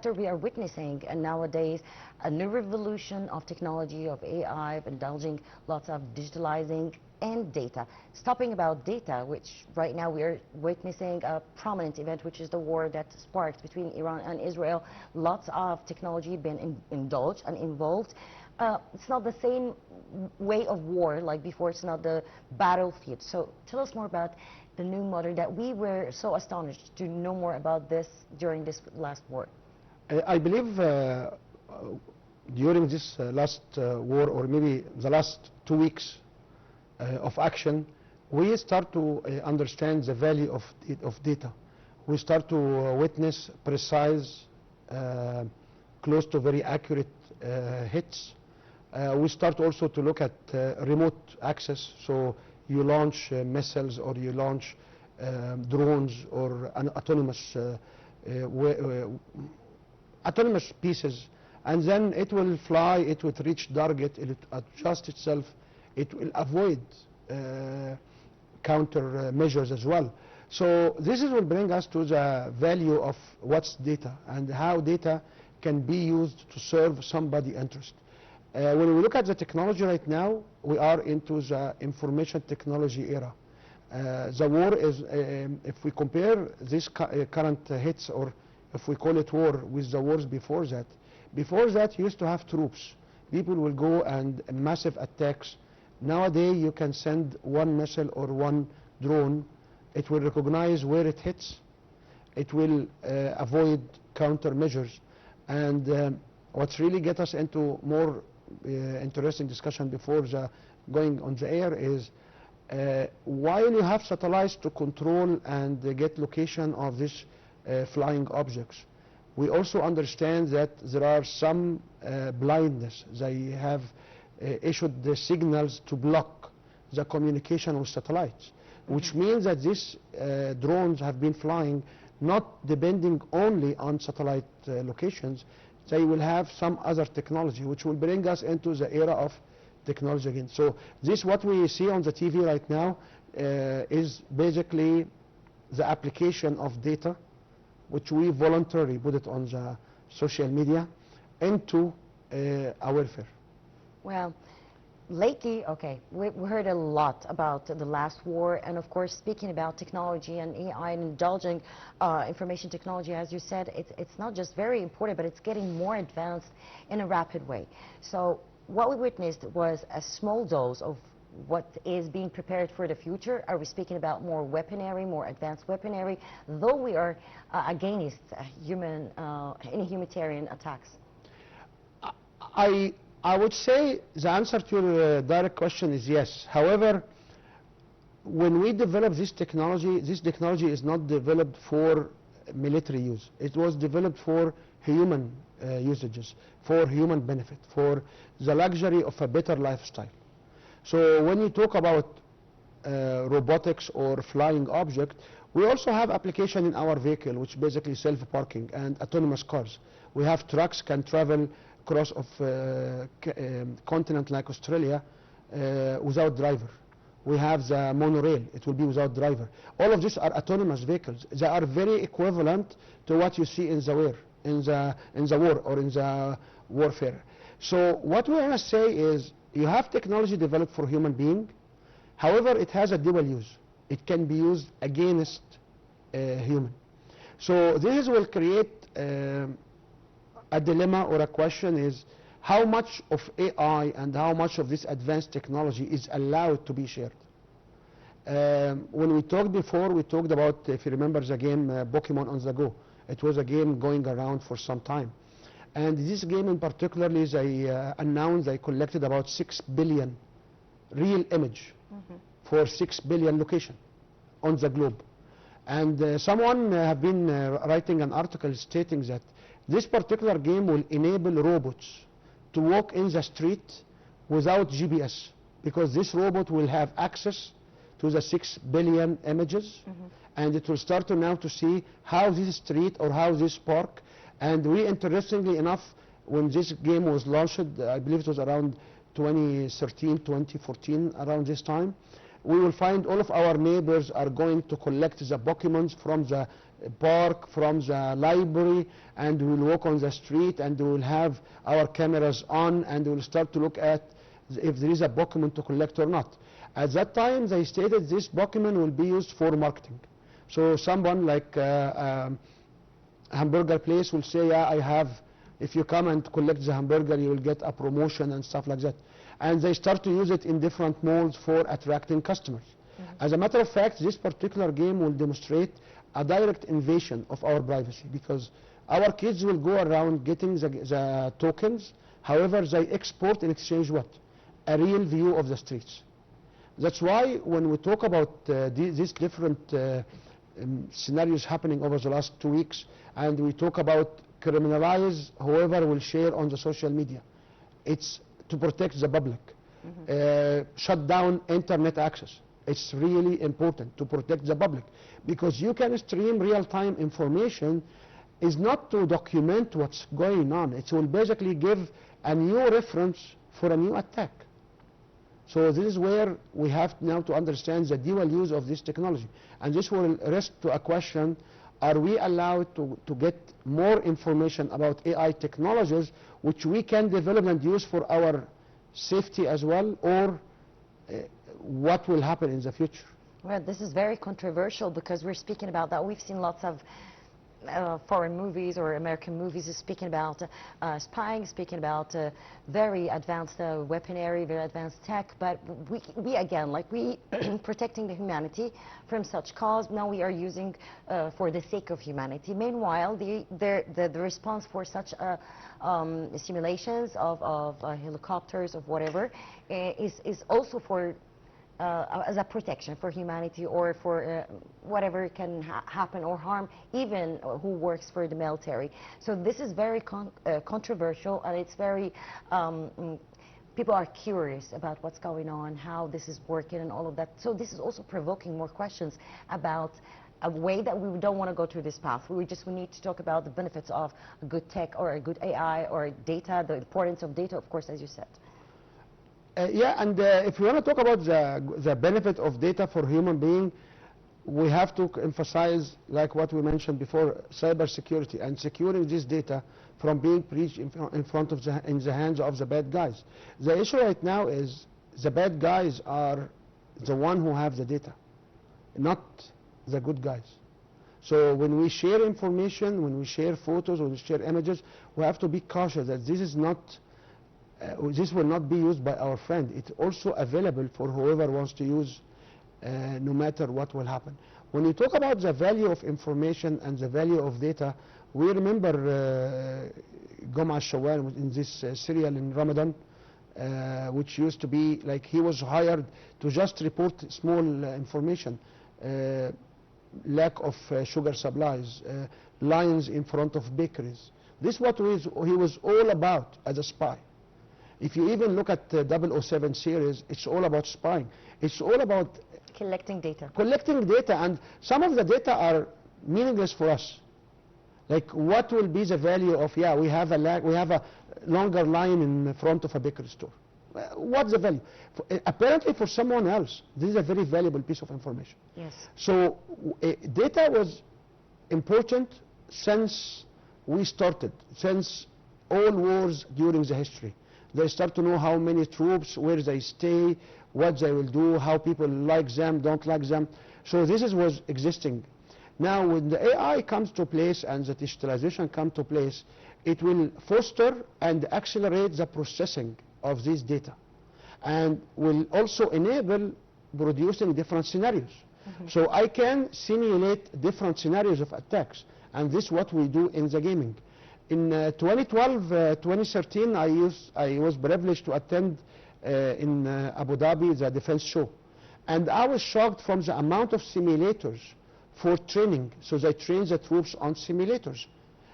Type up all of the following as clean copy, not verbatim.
We are witnessing nowadays a new revolution of technology, of AI, indulging lots of digitalizing and data. Stopping about data, which right now we are witnessing a prominent event, which is the war that sparked between Iran and Israel. Lots of technology been indulged and involved. It's not the same way of war like before. It's not the battlefield. So tell us more about the new model that we were so astonished to know more about this during this last war. I believe during this last war, or maybe the last 2 weeks of action, we start to understand the value of data. We start to witness precise, close to very accurate hits. We start also to look at remote access. So you launch missiles, or you launch drones, or an autonomous pieces, and then it will fly, it will reach target, it will adjust itself, it will avoid counter measures as well. So this will bring us to the value of what's data and how data can be used to serve somebody's interest. When we look at the technology right now, we are into the information technology era. The war is, if we compare this current hits, or if we call it war, with the wars before that you used to have troops. People will go and massive attacks. Nowadays you can send one missile or one drone. It will recognize where it hits. It will avoid countermeasures. And what's really get us into more interesting discussion before going on the air is while you have satellites to control and get location of this flying objects, we also understand that there are some blindness. They have issued the signals to block the communication with satellites, which means that these drones have been flying not depending only on satellite locations. They will have some other technology, which will bring us into the era of technology again. So this, what we see on the TV right now, is basically the application of data, which we voluntarily put it on the social media, into our warfare. Well, lately, okay, we heard a lot about the last war, and of course, speaking about technology and AI and indulging information technology, as you said, it's not just very important, but it's getting more advanced in a rapid way. So what we witnessed was a small dose of what is being prepared for the future. Are we speaking about more weaponry, more advanced weaponry, though we are against any humanitarian attacks? I would say the answer to your direct question is yes. However, when we develop this technology is not developed for military use. It was developed for human usages, for human benefit, for the luxury of a better lifestyle. So when you talk about robotics or flying object, we also have application in our vehicle, which basically self-parking and autonomous cars. We have trucks can travel across of continent like Australia without driver. We have the monorail, it will be without driver. All of these are autonomous vehicles. They are very equivalent to what you see in the war, in the war or in the warfare. So what we want to say is, you have technology developed for human being. However, it has a dual use. It can be used against human. So this will create a dilemma, or a question is, how much of AI and how much of this advanced technology is allowed to be shared? When we talked before, we talked about, if you remember the game Pokemon on the Go. It was a game going around for some time. And this game in particular, they announced they collected about 6 billion real image for 6 billion location on the globe. And someone have been writing an article stating that this particular game will enable robots to walk in the street without GPS, because this robot will have access to the 6 billion images, and it will start to now to see how this street or how this park. And we, interestingly enough, when this game was launched, I believe it was around 2013, 2014, around this time, we will find all of our neighbors are going to collect the Pokemons from the park, from the library, and we will walk on the street, and we will have our cameras on, and we will start to look at if there is a Pokemon to collect or not. At that time, they stated this Pokemon will be used for marketing. So someone like a hamburger place will say, yeah, I have, if you come and collect the hamburger, you will get a promotion and stuff like that. And they start to use it in different malls for attracting customers. As a matter of fact, this particular game will demonstrate a direct invasion of our privacy, because our kids will go around getting the tokens. However, they export in exchange what? A real view of the streets. That's why when we talk about these different scenarios happening over the last 2 weeks, and we talk about criminalize whoever will share on the social media, it's to protect the public. Shut down internet access. It's really important to protect the public, because you can stream real-time information is not to document what's going on. It will basically give a new reference for a new attack. So this is where we have now to understand the dual use of this technology. And this will rest to a question, are we allowed to get more information about AI technologies which we can develop and use for our safety as well, or what will happen in the future? Well, this is very controversial, because we're speaking about that. We've seen lots of foreign movies or American movies speaking about spying, speaking about very advanced weaponry, very advanced tech. But we again, like we protecting the humanity from such cause. Now we are using for the sake of humanity. Meanwhile, the response for such simulations of helicopters, of whatever, is also for as a protection for humanity, or for whatever can happen or harm even who works for the military. So this is very controversial, and it's very people are curious about what's going on, how this is working and all of that. So this is also provoking more questions about a way that we don't want to go through this path. We need to talk about the benefits of a good tech or a good AI or data, the importance of data, of course, as you said. Yeah, and if we want to talk about the benefit of data for human being, we have to emphasize, like what we mentioned before, cybersecurity and securing this data from being breached in the hands of the bad guys. The issue right now is the bad guys are the one who have the data, not the good guys. So when we share information, when we share photos, when we share images, we have to be cautious that this is not this will not be used by our friend. It's also available for whoever wants to use, no matter what will happen. When you talk about the value of information and the value of data, we remember Goma Shawwal in this serial in Ramadan, which used to be like he was hired to just report small information, lack of sugar supplies, lines in front of bakeries. This is what he was all about as a spy. If you even look at the 007 series, it's all about spying. It's all about collecting data. Collecting data, and some of the data are meaningless for us. Like, what will be the value of, yeah, we have a longer line in front of a bakery store. What's the value? Apparently for someone else, this is a very valuable piece of information. Yes. So data was important since we started, since all wars during the history. They start to know how many troops, where they stay, what they will do, how people like them, don't like them. So this was existing. Now when the AI comes to place and the digitalization comes to place, it will foster and accelerate the processing of this data, and will also enable producing different scenarios. So I can simulate different scenarios of attacks, and this is what we do in the gaming. In 2012, 2013, I was privileged to attend in Abu Dhabi the defense show, and I was shocked from the amount of simulators for training. So they train the troops on simulators,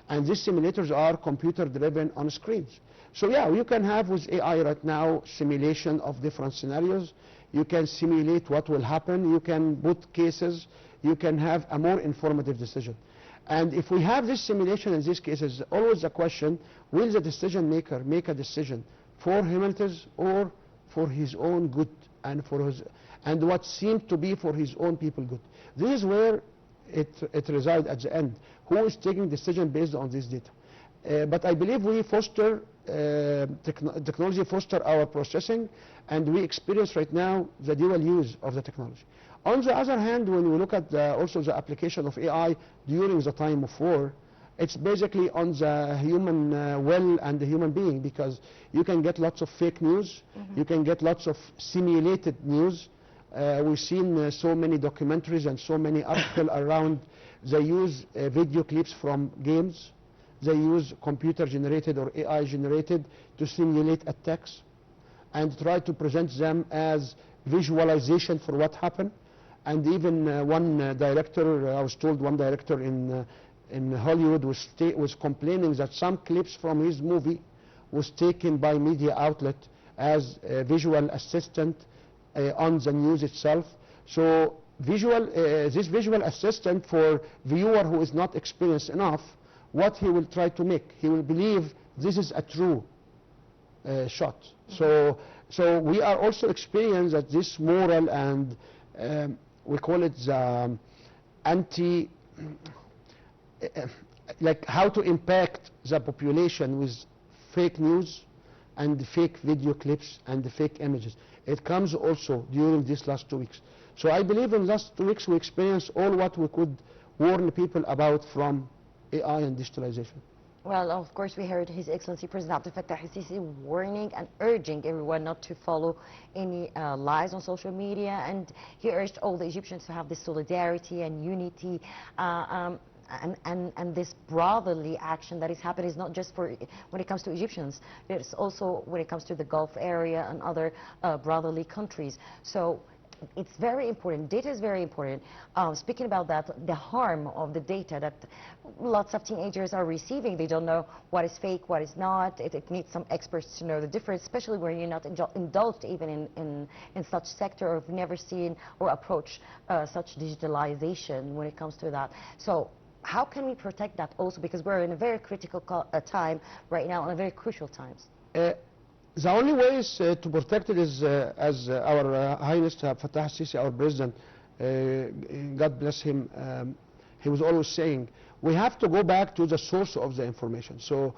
and these simulators are computer driven on screens. So yeah, you can have with AI right now simulation of different scenarios. You can simulate what will happen, you can put cases, you can have a more informative decision. And if we have this simulation in these cases, always the question, will the decision maker make a decision for humanity or for his own good, and what seemed to be for his own people good? This is where it resides at the end. Who is taking decision based on this data? But I believe we foster, technology foster our processing, and we experience right now the dual use of the technology. On the other hand, when we look at also the application of AI during the time of war, it's basically on the human will and the human being, because you can get lots of fake news, you can get lots of simulated news. We've seen so many documentaries and so many articles around. They use video clips from games. They use computer generated or AI generated to simulate attacks and try to present them as visualization for what happened. And even one director, I was told one director in Hollywood was complaining that some clips from his movie was taken by media outlet as a visual assistant on the news itself. So this visual assistant for viewer who is not experienced enough, what he will try to make, he will believe this is a true shot. So we are also experiencing that this moral and we call it the like how to impact the population with fake news and fake video clips and fake images. It comes also during these last 2 weeks. So I believe in the last 2 weeks we experienced all what we could warn people about from AI and digitalization. Well, of course, we heard His Excellency President Abdel Fattah al-Sisi warning and urging everyone not to follow any lies on social media, and he urged all the Egyptians to have this solidarity and unity. And this brotherly action that is happening is not just for when it comes to Egyptians, it's also when it comes to the Gulf area and other brotherly countries. So it's very important. Data is very important. Speaking about that, the harm of the data that lots of teenagers are receiving, they don't know what is fake, what is not. It needs some experts to know the difference, especially when you're not indulged even in such sector, or have never seen or approached such digitalization when it comes to that. So how can we protect that also? Because we're in a very critical time right now, and a very crucial times. The only way is to protect it is, as our Highness Fattah al-Sisi, our president, God bless him, he was always saying, we have to go back to the source of the information. So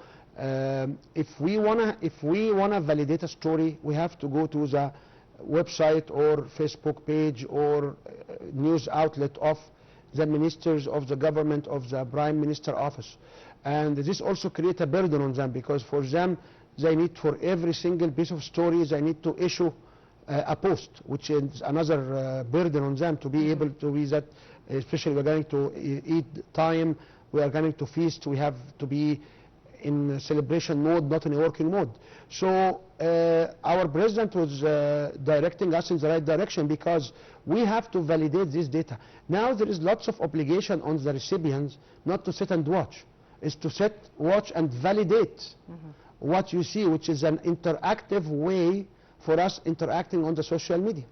if we wanna validate a story, we have to go to the website or Facebook page or news outlet of the ministers of the government, of the Prime Minister office. And this also creates a burden on them, because for them, they need, for every single piece of story, they need to issue a post, which is another burden on them to be able to be that, especially we're going to eat time, we are going to feast, we have to be in celebration mode, not in a working mode. So our president was directing us in the right direction, because we have to validate this data. Now there is lots of obligation on the recipients not to sit and watch, is to sit, watch and validate what you see, which is an interactive way for us interacting on the social media.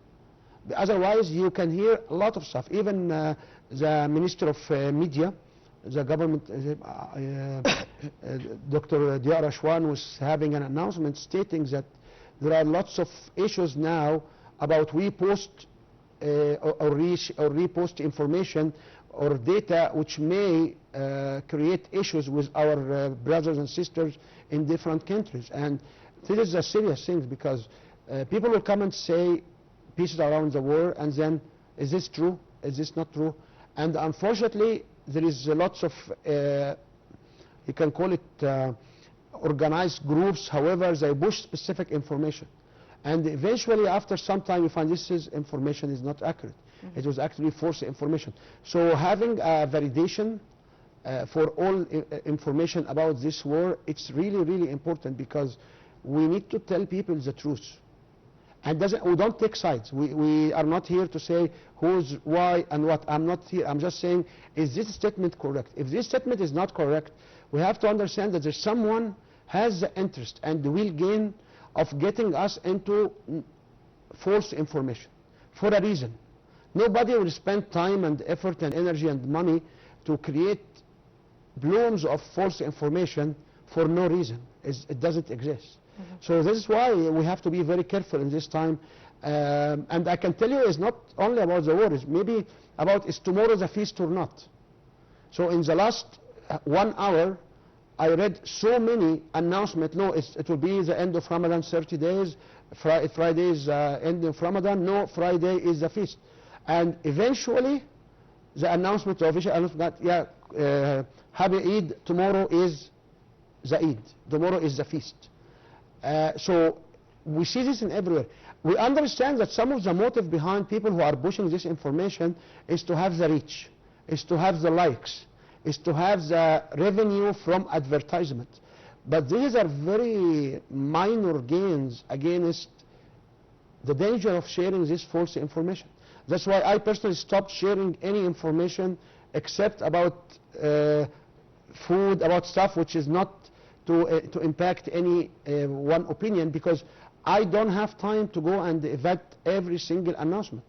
Otherwise, you can hear a lot of stuff. Even the Minister of Media, the government, Dr. Diar Ashwan was having an announcement stating that there are lots of issues now about we post or repost information or data which may create issues with our brothers and sisters in different countries. And this is a serious thing, because people will come and say pieces around the world, and then, is this true? Is this not true? And unfortunately, there is lots of, you can call it organized groups, however, they push specific information. And eventually, after some time, you find this information is not accurate. It was actually false information. So having a validation for all information about this war, it's really, really important, because we need to tell people the truth. And we don't take sides. We are not here to say who's, why, and what. I'm not here. I'm just saying, is this statement correct? If this statement is not correct, we have to understand that there's someone has the interest and the will gain of getting us into false information for a reason. Nobody will spend time and effort and energy and money to create blooms of false information for no reason. It doesn't exist. So this is why we have to be very careful in this time. And I can tell you, it's not only about the war. It's maybe about is tomorrow the feast or not. So in the last 1 hour, I read so many announcements. No, it will be the end of Ramadan, 30 days. Friday is end of Ramadan. No, Friday is the feast. And eventually, the announcement, the official announcement, that, yeah, Happy Eid, tomorrow is the Eid. Tomorrow is the feast. So we see this in everywhere. We understand that some of the motive behind people who are pushing this information is to have the reach, is to have the likes, is to have the revenue from advertisement. But these are very minor gains against the danger of sharing this false information. That's why I personally stopped sharing any information except about food, about stuff which is not to impact any one opinion, because I don't have time to go and vet every single announcement.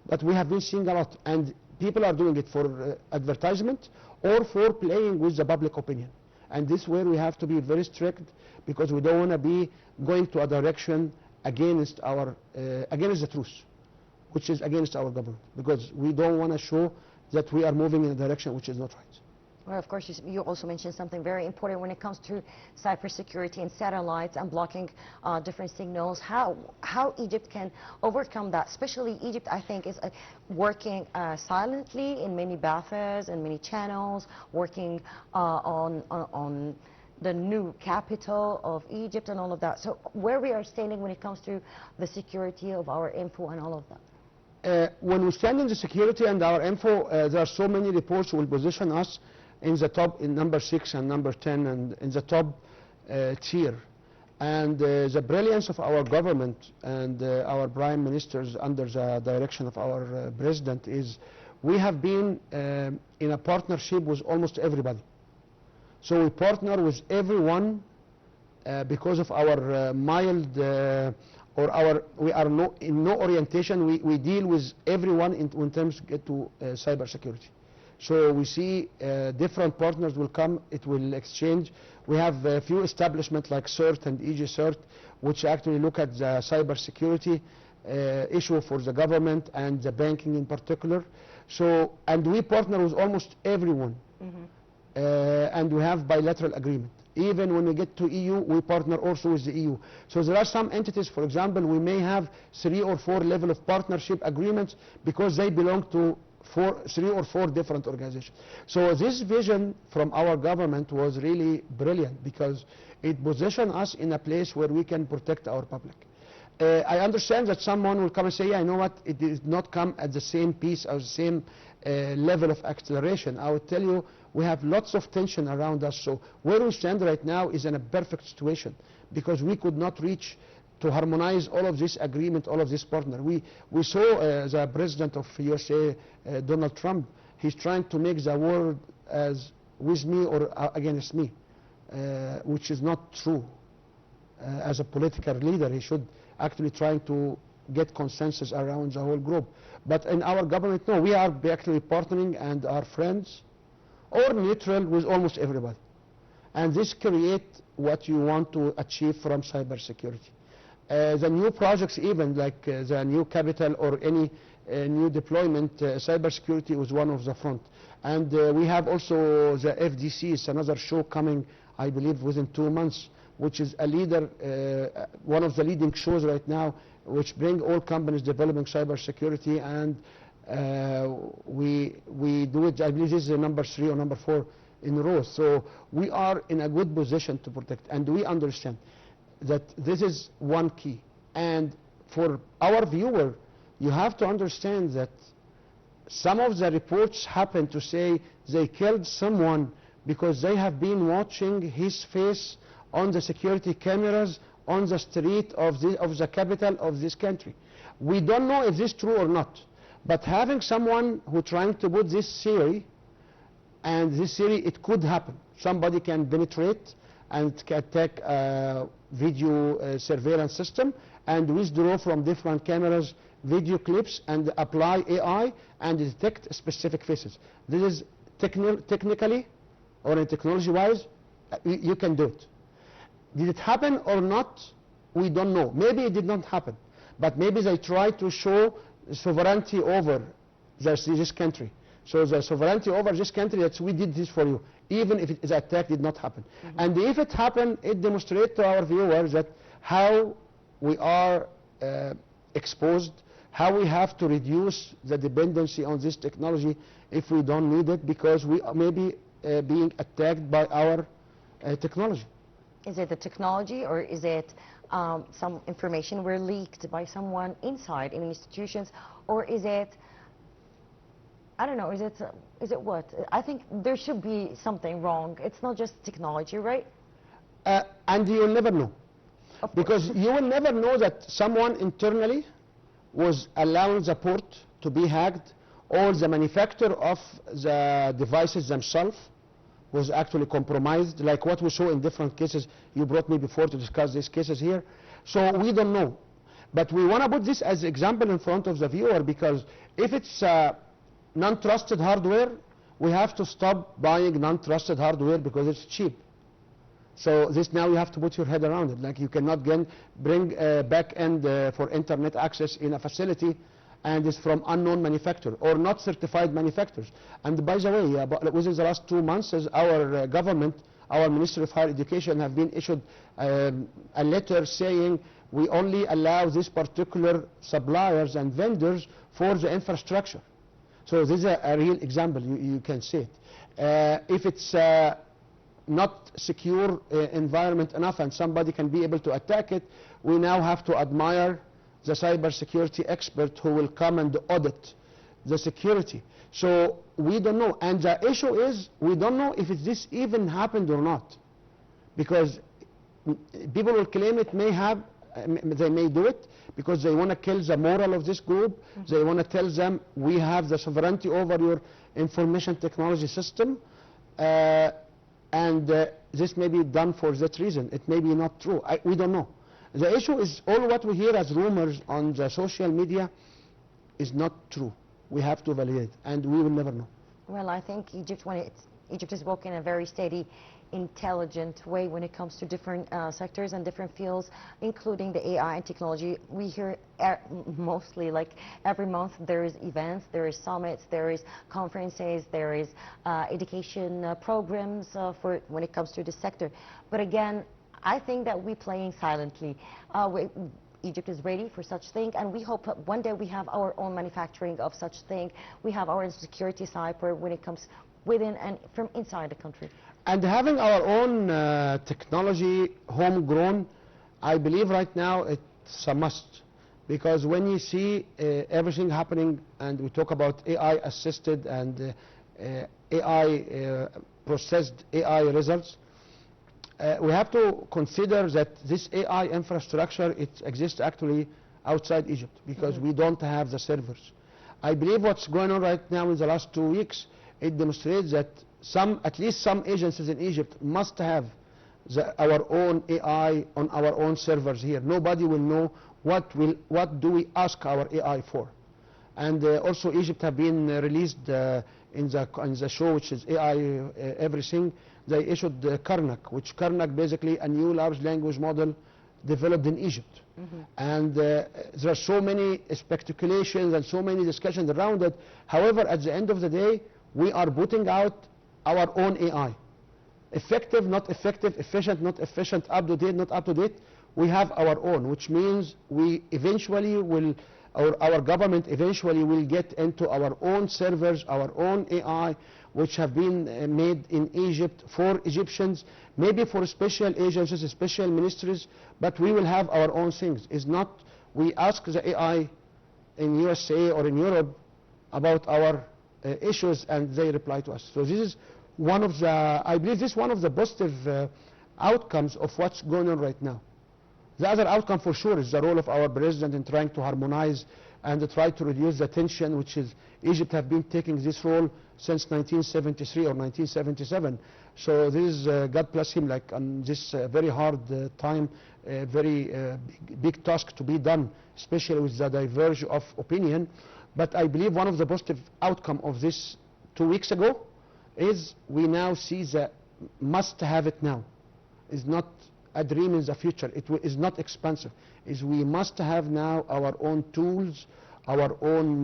But we have been seeing a lot, and people are doing it for advertisement or for playing with the public opinion. And this is where we have to be very strict, because we don't want to be going to a direction against our against the truth, which is against our government, because we don't want to show that we are moving in a direction which is not right. Well, of course, you also mentioned something very important when it comes to cybersecurity and satellites and blocking different signals. How Egypt can overcome that? Especially Egypt, I think, is working silently in many baths and many channels, working on the new capital of Egypt and all of that. So where we are standing when it comes to the security of our info and all of that? When we stand in the security and our info, there are so many reports who will position us in the top, in number 6 and number 10, and in the top tier. And the brilliance of our government and our prime ministers under the direction of our president is we have been in a partnership with almost everybody. So we partner with everyone because of our mild or our, we are in no orientation. We deal with everyone in terms to cybersecurity. So we see different partners will come, it will exchange. We have a few establishments like CERT and EG-CERT, which actually look at the cybersecurity issue for the government and the banking in particular. So, and we partner with almost everyone. And we have bilateral agreement. Even when we get to EU, we partner also with the EU. So there are some entities, for example, we may have 3 or 4 level of partnership agreements because they belong to 3 or 4 different organizations. So this vision from our government was really brilliant because it positioned us in a place where we can protect our public. I understand that someone will come and say, yeah, you know what, it did not come at the same pace or the same level of acceleration. I will tell you, we have lots of tension around us. So where we stand right now is in a perfect situation because we could not reach to harmonize all of this agreement, all of this partner. We saw the president of USA, Donald Trump, he's trying to make the world as with me or against me, which is not true. As a political leader, he should actually try to get consensus around the whole group. But in our government, no, we are actually partnering and are friends or neutral with almost everybody. And this creates what you want to achieve from cybersecurity. The new projects, even like the new capital or any new deployment, cybersecurity was one of the front. And we have also the FDC, it's another show coming, I believe, within 2 months, which is a leader, one of the leading shows right now, which bring all companies developing cybersecurity, and we do it, I believe this is the number 3 or number 4 in a row. So we are in a good position to protect, and we understand that this is one key. And for our viewer, you have to understand that some of the reports happen to say they killed someone because they have been watching his face on the security cameras on the street of the capital of this country. We don't know if this is true or not, but having someone who trying to put this theory, and this theory, it could happen. Somebody can penetrate and can take a video surveillance system and withdraw from different cameras video clips and apply AI and detect specific faces. This is technically or technology-wise, you can do it. Did it happen or not? We don't know. Maybe it did not happen, but maybe they tried to show sovereignty over this country. So the sovereignty over this country, that we did this for you, even if the attack did not happen. And if it happened, it demonstrates to our viewers that how we are exposed, how we have to reduce the dependency on this technology if we don't need it, because we may be being attacked by our technology. Is it the technology, or is it some information were leaked by someone inside in institutions, or is it, I don't know, is it what? I think there should be something wrong. It's not just technology, right? And you'll never know. Because you will never know that someone internally was allowing the port to be hacked, or the manufacturer of the devices themselves was actually compromised, like what we saw in different cases. You brought me before to discuss these cases here. So we don't know. But we want to put this as an example in front of the viewer, because if it's non-trusted hardware, we have to stop buying non-trusted hardware because it's cheap. So this, now you have to put your head around it. Like, you cannot bring back end for internet access in a facility and it's from unknown manufacturer or not certified manufacturers. And by the way, within the last 2 months, our government, our Ministry of Higher Education have been issued a letter saying we only allow these particular suppliers and vendors for the infrastructure. So this is a real example, you can see it. If it's not secure environment enough and somebody can be able to attack it, we now have to admire the cybersecurity expert who will come and audit the security. So we don't know, and the issue is we don't know if this even happened or not, because people will claim it may have, they may do it because they want to kill the moral of this group. They want to tell them we have the sovereignty over your information technology system, and this may be done for that reason. It may be not true. We don't know. The issue is all what we hear as rumors on the social media is not true. We have to validate, and we will never know. Well, I think Egypt is working in a very steady, intelligent way when it comes to different sectors and different fields, including the AI and technology. We hear mostly, like every month, there is events, there is summits, there is conferences, there is education programs for when it comes to this sector. But again, I think that we're playing silently. Egypt is ready for such thing, and we hope that one day we have our own manufacturing of such thing. We have our security cyber when it comes within and from inside the country. And having our own technology homegrown, I believe right now it's a must. Because when you see everything happening, and we talk about AI assisted and AI processed AI results, we have to consider that this AI infrastructure, it exists actually outside Egypt, because we don't have the servers. I believe what's going on right now in the last 2 weeks, it demonstrates that at least some agencies in Egypt must have our own AI on our own servers here. Nobody will know what do we ask our AI for. And also Egypt have been released in the show, which is AI Everything. They issued Karnak, which Karnak basically a new large language model developed in Egypt. And there are so many speculations and so many discussions around it. However, at the end of the day, we are putting out our own AI. Effective, not effective, efficient, not efficient, up to date, not up to date. We have our own, which means we eventually will, or our government eventually will get into our own servers, our own AI, which have been made in Egypt for Egyptians, maybe for special agencies, special ministries, but we will have our own things. It's not, we ask the AI in USA or in Europe about our issues and they reply to us. So this is one of the, I believe this is one of the positive outcomes of what's going on right now. The other outcome for sure is the role of our president in trying to harmonize and to try to reduce the tension, which is Egypt have been taking this role since 1973 or 1977. So this is, God bless him, like on this very hard time, very big task to be done, especially with the divergence of opinion. But I believe one of the positive outcome of this 2 weeks ago is we now see the must have it now. It's not a dream in the future. It is not expensive. Is we must have now our own tools, our own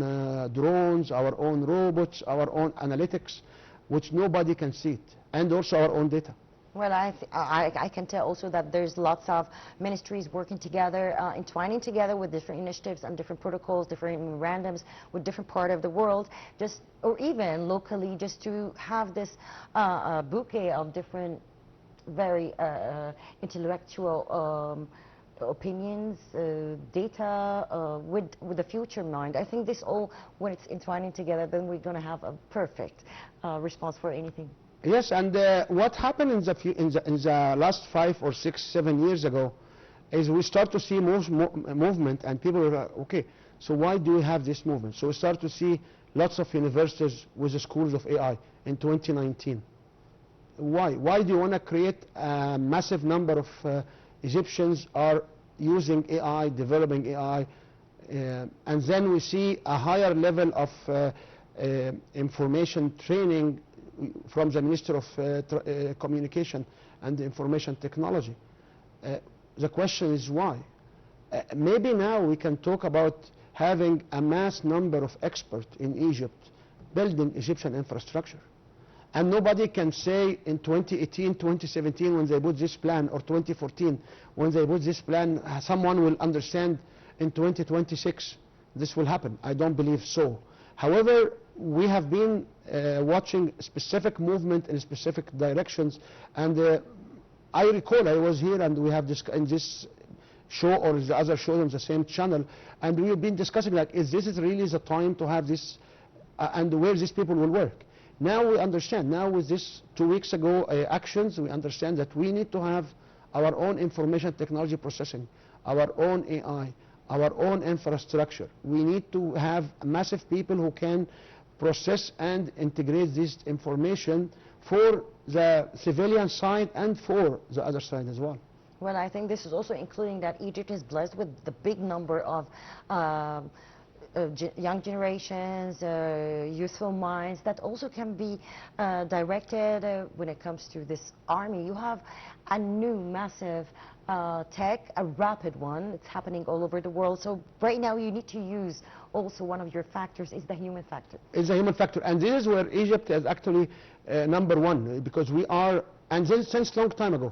drones, our own robots, our own analytics, which nobody can see it, and also our own data. Well, I can tell also that there's lots of ministries working together, entwining together with different initiatives and different protocols, different memorandums with different part of the world, just or even locally, just to have this bouquet of different very intellectual opinions, data with the future in mind. I think this all, when it's entwining together, then we're going to have a perfect response for anything. Yes, and what happened in the last 5 or 6, 7 years ago is we start to see movement, and people are like, okay, so why do we have this movement? So we start to see lots of universities with the schools of AI in 2019. Why? Why do you want to create a massive number of Egyptians are using AI, developing AI, and then we see a higher level of information training from the Minister of Communication and Information Technology. The question is why? Maybe now we can talk about having a mass number of experts in Egypt building Egyptian infrastructure. And nobody can say in 2018, 2017 when they put this plan, or 2014 when they put this plan, someone will understand in 2026 this will happen. I don't believe so. However, we have been watching specific movement in specific directions, and I recall I was here and we have in this show or the other show on the same channel, and we've been discussing like, is this really the time to have this and where these people will work. Now we understand, now with this 2 weeks ago actions, we understand that we need to have our own information technology processing, our own AI, our own infrastructure. We need to have massive people who can process and integrate this information for the civilian side and for the other side as well. Well, I think this is also including that Egypt is blessed with the big number of young generations, youthful minds that also can be directed when it comes to this army. You have a new massive tech, a rapid one. It's happening all over the world. So right now you need to use also one of your factors is the human factor. It's the human factor, and this is where Egypt is actually #1, because we are, and since long time ago,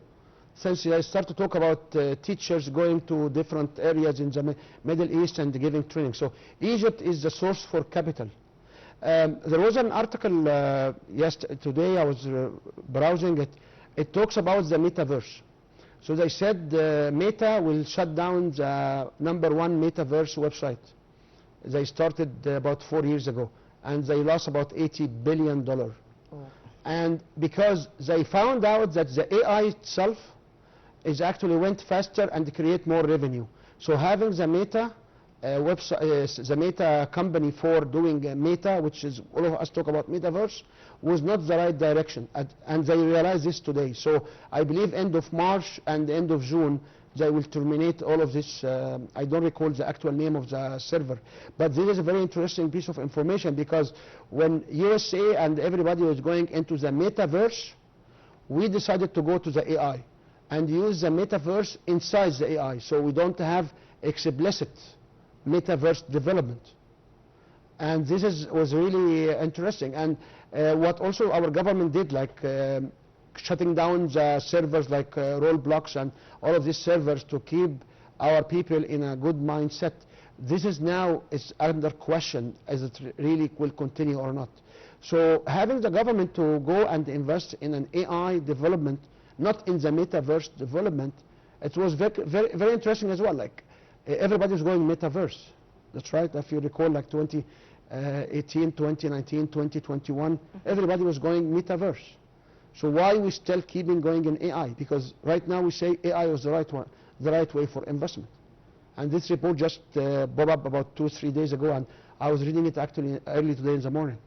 since I started to talk about teachers going to different areas in the Middle East and giving training. So Egypt is the source for capital. There was an article today, I was browsing it. It talks about the metaverse. So they said Meta will shut down the #1 metaverse website. They started about 4 years ago, and they lost about $80 billion. Oh. And because they found out that the AI itself is actually went faster and create more revenue. So having the Meta website, the Meta company for doing Meta, which is all of us talk about metaverse, was not the right direction, and they realize this today. So I believe end of March and end of June they will terminate all of this. I don't recall the actual name of the server, but this is a very interesting piece of information, because when USA and everybody was going into the metaverse, we decided to go to the AI and use the metaverse inside the AI, so we don't have explicit metaverse development. And this was really interesting. And what also our government did, like shutting down the servers like Roblox and all of these servers to keep our people in a good mindset. This is now is under question, as it really will continue or not. So having the government to go and invest in an AI development, not in the metaverse development, it was very, very, very interesting as well. Like everybody's going metaverse. That's right. If you recall, like 2018, 2019, 2021, everybody was going metaverse. So why we still keeping going in AI? Because right now we say AI was the right one, the right way for investment. And this report just popped up about 2 or 3 days ago, and I was reading it actually early today in the morning.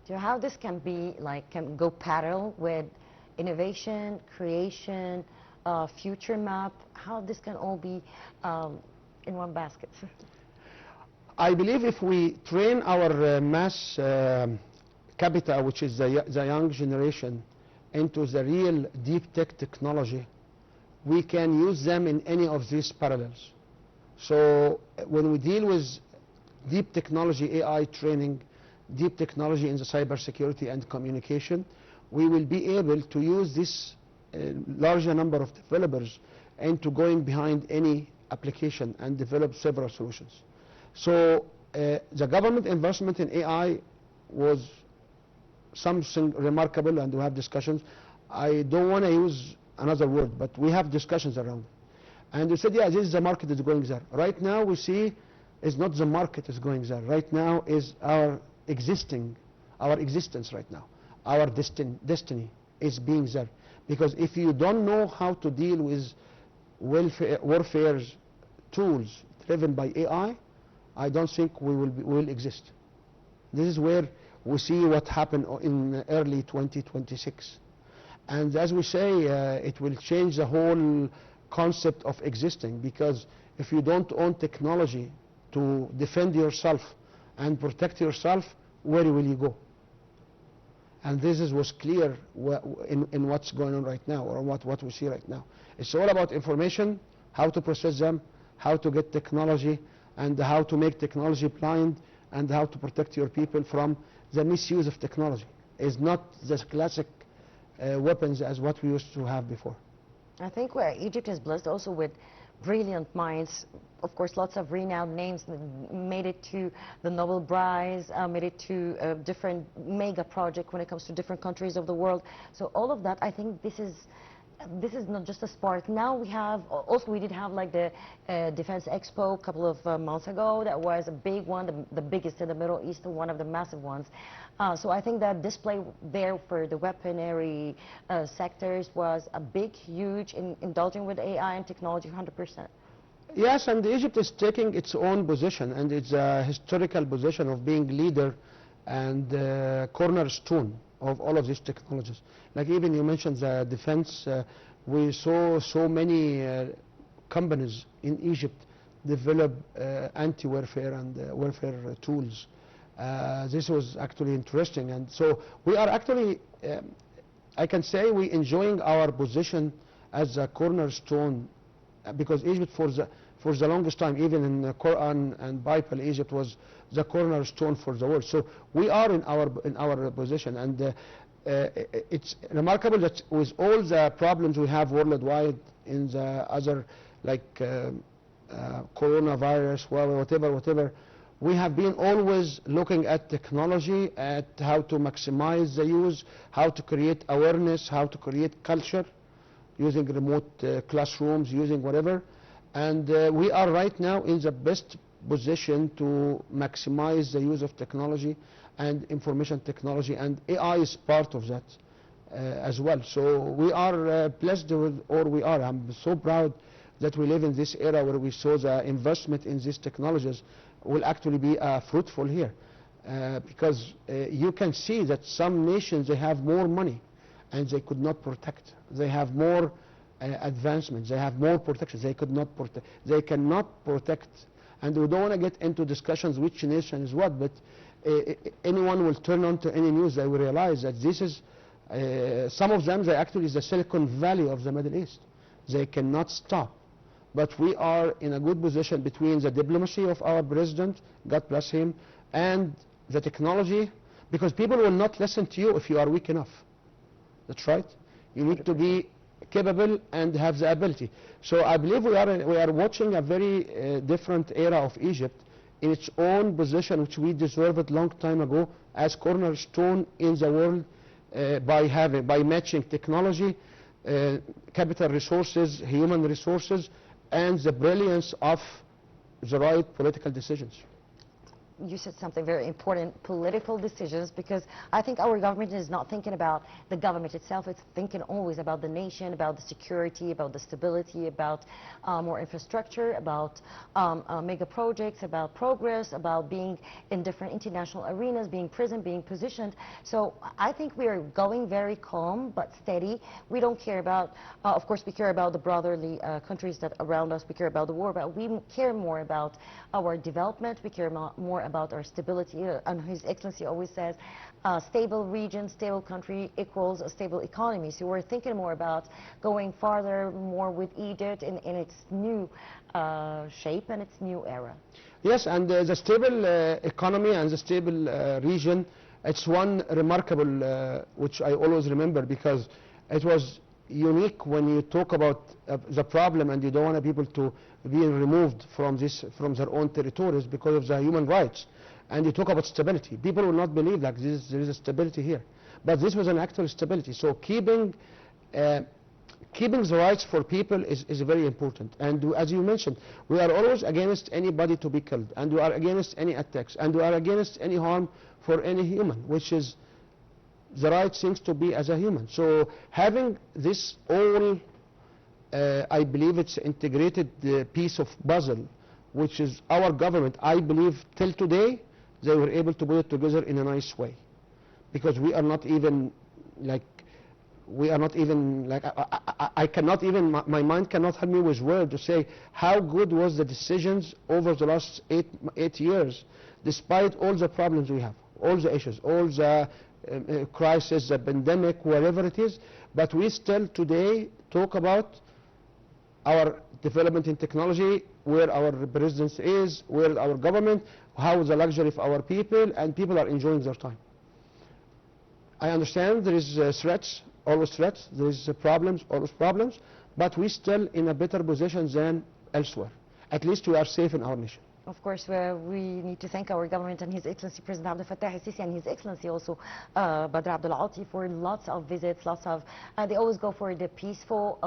So how this can be like can go parallel with innovation, creation, future map? How this can all be in one basket? I believe if we train our mass capital, which is the young generation, into the real deep tech technology, we can use them in any of these parallels. So when we deal with deep technology AI training, deep technology in the cybersecurity and communication, we will be able to use this larger number of developers into going behind any application and develop several solutions. So the government investment in AI was something remarkable, and we have discussions. I don't want to use another word, but we have discussions around it. And we said, yeah, this is the market is going there. Right now we see it's not the market is going there. Right now is our existence right now. Our destiny is being there. Because if you don't know how to deal with warfare tools driven by AI, I don't think we will exist. This is where we see what happened in early 2026. And as we say, it will change the whole concept of existing, because if you don't own technology to defend yourself and protect yourself, where will you go? And this was clear in what's going on right now, or what we see right now. It's all about information, how to process them, how to get technology, and how to make technology blind, and how to protect your people from the misuse of technology. It's not the classic weapons as what we used to have before. I think where Egypt is blessed also with brilliant minds. Of course, lots of renowned names made it to the Nobel Prize, made it to a different mega project when it comes to different countries of the world. So all of that, I think this is not just a spark. Now we have, also we did have like the Defense Expo a couple of months ago. That was a big one, the biggest in the Middle East, one of the massive ones. So I think that display there for the weaponry sectors was a big, huge, indulging with AI and technology 100%. Yes, and Egypt is taking its own position, and it's a historical position of being leader and cornerstone of all of these technologies. Like even you mentioned the defense, we saw so many companies in Egypt develop anti-warfare and warfare tools. This was actually interesting, and so we are actually, I can say, we enjoying our position as a cornerstone, because Egypt for the longest time, even in the Quran and Bible, Egypt was the cornerstone for the world. So we are in our position, and it's remarkable that with all the problems we have worldwide in the other, like coronavirus, whatever, we have been always looking at technology, at how to maximize the use, how to create awareness, how to create culture, using remote classrooms, using whatever. And we are right now in the best position to maximize the use of technology and information technology, and AI is part of that as well. So we are blessed with, or we are, I'm so proud that we live in this era where we saw the investment in these technologies will actually be fruitful here. Because you can see that some nations, they have more money and they could not protect. They have more advancements, they have more protection, they cannot protect. And we don't want to get into discussions which nation is what, but anyone will turn on to any news, they will realize that this is, some of them, they actually is the Silicon Valley of the Middle East. They cannot stop. But we are in a good position between the diplomacy of our president, God bless him, and the technology, because people will not listen to you if you are weak enough. That's right. You need to be capable and have the ability. So I believe we are watching a very different era of Egypt in its own position, which we deserved long time ago as cornerstone in the world, by matching technology, capital resources, human resources, and the brilliance of the right political decisions. You said something very important, political decisions, because I think our government is not thinking about the government itself, it's thinking always about the nation, about the security, about the stability, about more infrastructure, about mega projects, about progress, about being in different international arenas, being present, being positioned. So I think we are going very calm but steady. We don't care about, of course we care about the brotherly countries that around us, we care about the war, but we care more about our development, we care more about our stability. And His Excellency always says, stable region, stable country equals a stable economy. So we're thinking more about going farther, more with Egypt in its new shape and its new era. Yes, and the stable economy and the stable region, it's one remarkable, which I always remember, because it was unique when you talk about the problem and you don't want people to be removed from their own territories because of the human rights. And you talk about stability. People will not believe like this, there is a stability here. But this was an actual stability. So keeping the rights for people is very important. And as you mentioned, we are always against anybody to be killed, and we are against any attacks, and we are against any harm for any human, which is the right things to be as a human. So having this all, I believe it's integrated piece of puzzle, which is our government, I believe till today, they were able to put it together in a nice way. Because we are not even like, I cannot even, my mind cannot help me with words to say how good was the decisions over the last eight years, despite all the problems we have, all the issues, all the crisis, the pandemic, wherever it is. But we still today talk about our development in technology, where our president is, where our government, how the luxury of our people, and people are enjoying their time. I understand there is threats, always threats, there is problems, always problems, but we still in a better position than elsewhere. At least we are safe in our nation. Of course, we need to thank our government and His Excellency President Abdel Fattah al-Sisi and His Excellency also Badr Abdel Ati for lots of visits, lots of, they always go for the peaceful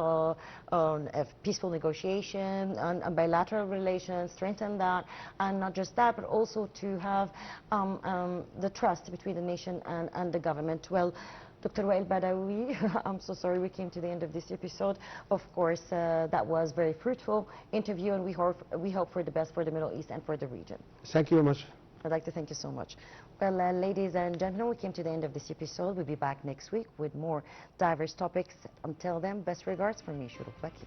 negotiation and bilateral relations, strengthen that, and not just that, but also to have the trust between the nation and the government. Well, Dr. Wael Badawy, I'm so sorry we came to the end of this episode. Of course, that was very fruitful interview, and we hope for the best for the Middle East and for the region. Thank you very much. I'd like to thank you so much. Well, ladies and gentlemen, we came to the end of this episode. We'll be back next week with more diverse topics. Until then, best regards from me, Shuruk Baki.